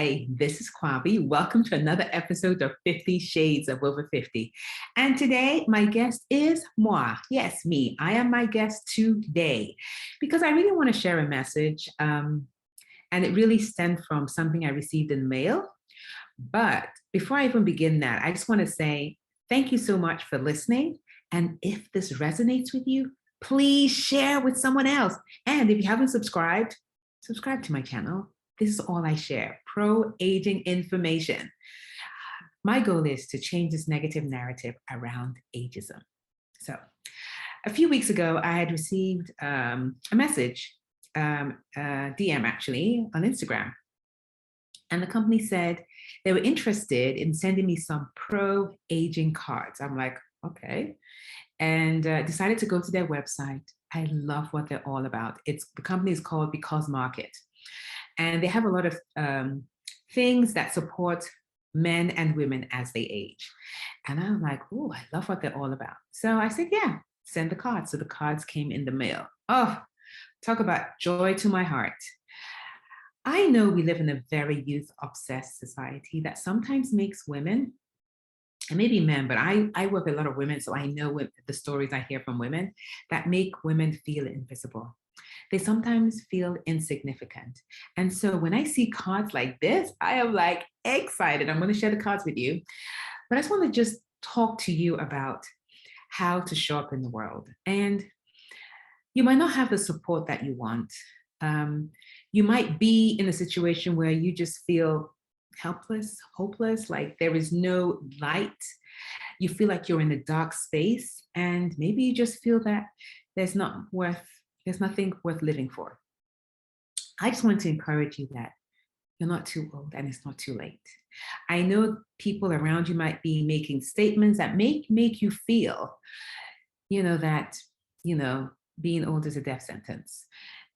Hi, this is Kwavi. Welcome to another episode of 50 Shades of Over 50. And today, my guest is moi. Yes, me. I am my guest today because I really want to share a message. And it really stemmed from something I received in the mail. But before I even begin that, I just want to say thank you so much for listening. And if this resonates with you, please share with someone else. And if you haven't subscribed, subscribe to my channel. This is all I share, pro-aging information. My goal is to change this negative narrative around ageism. So a few weeks ago, I had received a message, DM actually, on Instagram. And the company said they were interested in sending me some pro-aging cards. I'm like, okay. And decided to go to their website. I love what they're all about. The company is called Because Market. And they have a lot of things that support men and women as they age. And I'm like, oh, I love what they're all about. So I said, yeah, send the cards. So the cards came in the mail. Oh, talk about joy to my heart. I know we live in a very youth-obsessed society that sometimes makes women, and maybe men, but I work with a lot of women, so I know the stories I hear from women that make women feel invisible. They sometimes feel insignificant. And so when I see cards like this, I am like excited. I'm going to share the cards with you. But I just want to just talk to you about how to show up in the world. And you might not have the support that you want. You might be in a situation where you just feel helpless, hopeless, like there is no light. You feel like you're in a dark space, and maybe you just feel that there's nothing worth living for. I just want to encourage you that you're not too old and it's not too late. I know people around you might be making statements that make you feel, that, being old is a death sentence.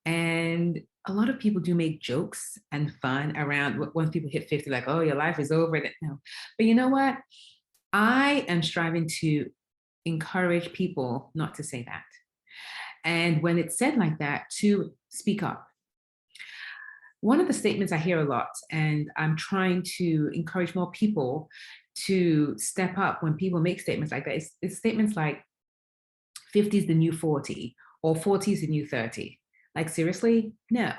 And a lot of people do make jokes and fun around when people hit 50, like, oh, your life is over. No. But you know what? I am striving to encourage people not to say that. And when it's said like that, to speak up. One of the statements I hear a lot, and I'm trying to encourage more people to step up when people make statements like that, it's statements like 50 is the new 40 or 40 is the new 30. Like, seriously? No.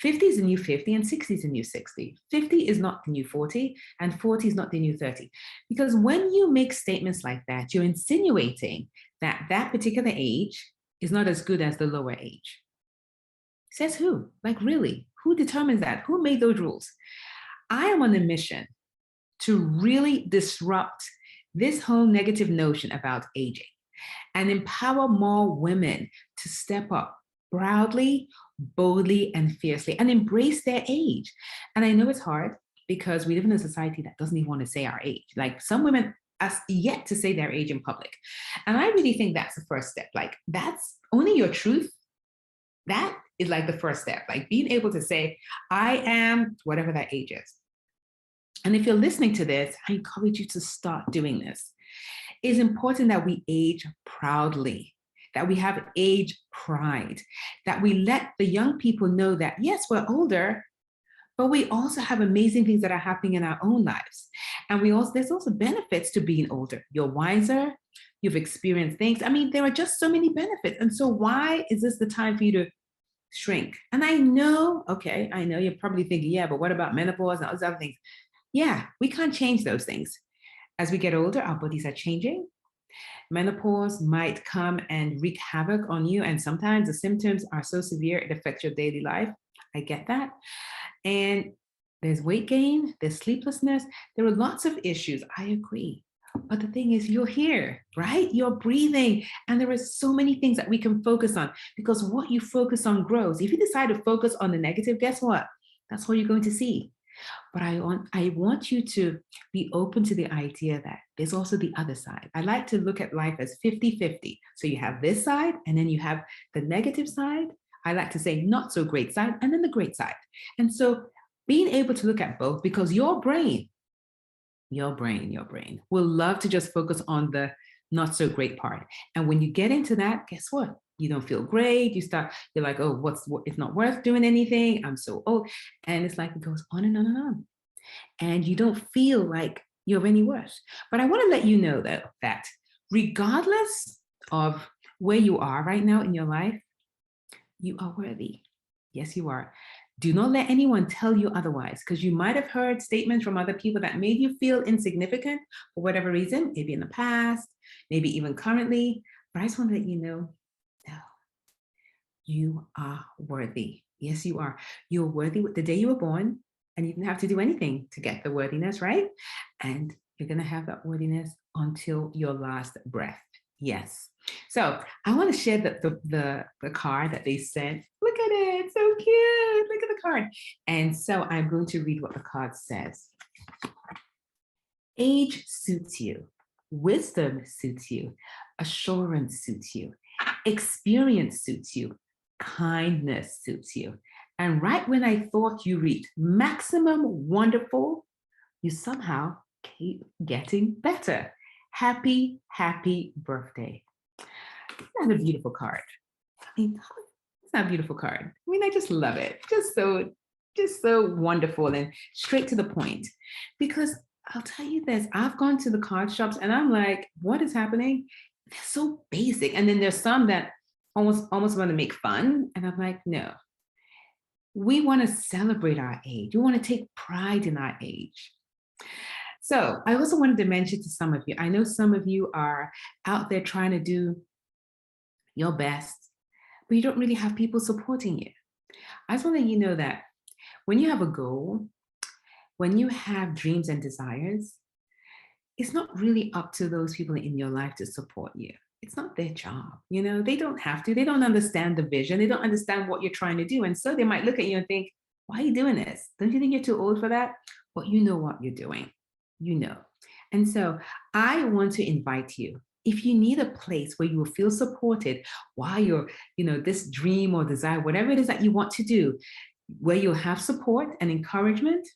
50 is the new 50 and 60 is the new 60. 50 is not the new 40 and 40 is not the new 30. Because when you make statements like that, you're insinuating that that particular age is not as good as the lower age. Says who? Like, really? Who determines that? Who made those rules? I am on a mission to really disrupt this whole negative notion about aging and empower more women to step up proudly, boldly, and fiercely and embrace their age. And I know it's hard because we live in a society that doesn't even want to say our age. Like, some women are yet to say their age in public. And I really think that's the first step. Like, that's only your truth. That is like the first step, like being able to say, I am whatever that age is. And if you're listening to this, I encourage you to start doing this. It's important that we age proudly, that we have age pride, that we let the young people know that, yes, we're older, but we also have amazing things that are happening in our own lives. And there's also benefits to being older. You're wiser, you've experienced things. I mean, there are just so many benefits. And so why is this the time for you to shrink? And I know you're probably thinking, yeah, but what about menopause and all those other things? Yeah, we can't change those things. As we get older, our bodies are changing. Menopause might come and wreak havoc on you. And sometimes the symptoms are so severe, it affects your daily life. I get that. And there's weight gain, there's sleeplessness. There are lots of issues. I agree. But the thing is, you're here, right? You're breathing. And there are so many things that we can focus on, because what you focus on grows. If you decide to focus on the negative, guess what? That's what you're going to see. But I want you to be open to the idea that there's also the other side. I like to look at life as 50-50. So you have this side, and then you have the negative side. I like to say not so great side, and then the great side. And so being able to look at both, because your brain will love to just focus on the not so great part. And when you get into that, guess what? You don't feel great. You're like, oh, it's not worth doing anything. I'm so old. And it's like, it goes on and on and on. And you don't feel like you're any worse. But I want to let you know that regardless of where you are right now in your life, you are worthy. Yes, you are. Do not let anyone tell you otherwise, because you might have heard statements from other people that made you feel insignificant for whatever reason, maybe in the past, maybe even currently. But I just want to let you know, no, you are worthy. Yes, you are. You're worthy the day you were born, and you didn't have to do anything to get the worthiness, right? And you're going to have that worthiness until your last breath. Yes. So I want to share the card that they sent. Look at it. So cute. Look at the card. And so I'm going to read what the card says. Age suits you. Wisdom suits you. Assurance suits you. Experience suits you. Kindness suits you. And right when I thought you reached maximum wonderful, you somehow keep getting better. Happy, happy birthday. Isn't that a beautiful card? I mean, it's not a beautiful card. I mean, I just love it. Just so wonderful and straight to the point. Because I'll tell you this, I've gone to the card shops and I'm like, what is happening? They're so basic. And then there's some that almost want to make fun. And I'm like, no. We want to celebrate our age. We want to take pride in our age. So I also wanted to mention to some of you, I know some of you are out there trying to do your best, but you don't really have people supporting you. I just want to let you know that when you have a goal, when you have dreams and desires, it's not really up to those people in your life to support you. It's not their job. They don't have to. They don't understand the vision. They don't understand what you're trying to do. And so they might look at you and think, why are you doing this? Don't you think you're too old for that? Well, you know what you're doing. And so I want to invite you, if you need a place where you will feel supported while you're, this dream or desire, whatever it is that you want to do, where you'll have support and encouragement,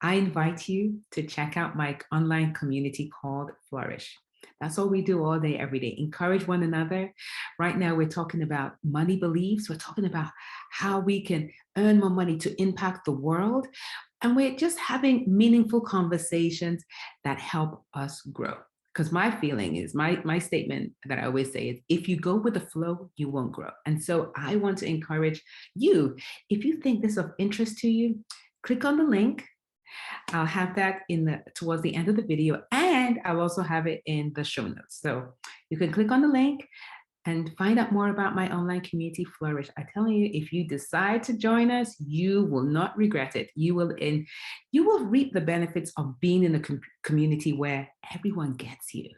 I invite you to check out my online community called Flourish. That's all we do all day, every day. Encourage one another. Right now, we're talking about money beliefs. We're talking about how we can earn more money to impact the world. And we're just having meaningful conversations that help us grow. Because my feeling is, my statement that I always say is, if you go with the flow, you won't grow. And so I want to encourage you, if you think this is of interest to you, click on the link. I'll have that towards the end of the video, and I'll also have it in the show notes. So you can click on the link and find out more about my online community, Flourish. I tell you, if you decide to join us, you will not regret it. You will reap the benefits of being in a community where everyone gets you.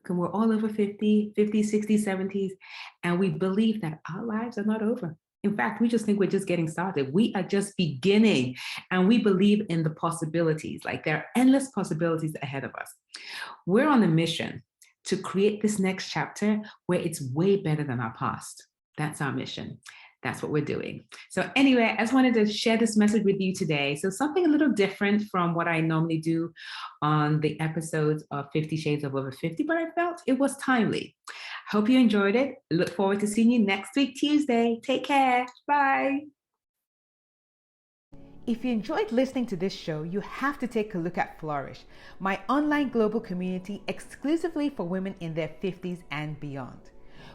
And we're all over 50, 60s, 70s, and we believe that our lives are not over. In fact, we just think we're just getting started. We are just beginning, and we believe in the possibilities. Like, there are endless possibilities ahead of us. We're on a mission to create this next chapter where it's way better than our past. That's our mission. That's what we're doing. So anyway, I just wanted to share this message with you today. So something a little different from what I normally do on the episodes of 50 Shades of Over 50, but I felt it was timely. Hope you enjoyed it. Look forward to seeing you next week, Tuesday. Take care. Bye. If you enjoyed listening to this show, you have to take a look at Flourish, my online global community exclusively for women in their 50s and beyond.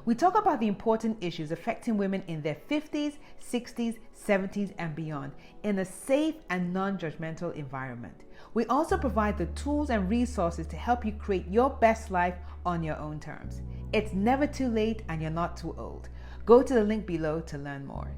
We talk about the important issues affecting women in their 50s, 60s, 70s, and beyond in a safe and non-judgmental environment. We also provide the tools and resources to help you create your best life on your own terms. It's never too late and you're not too old. Go to the link below to learn more.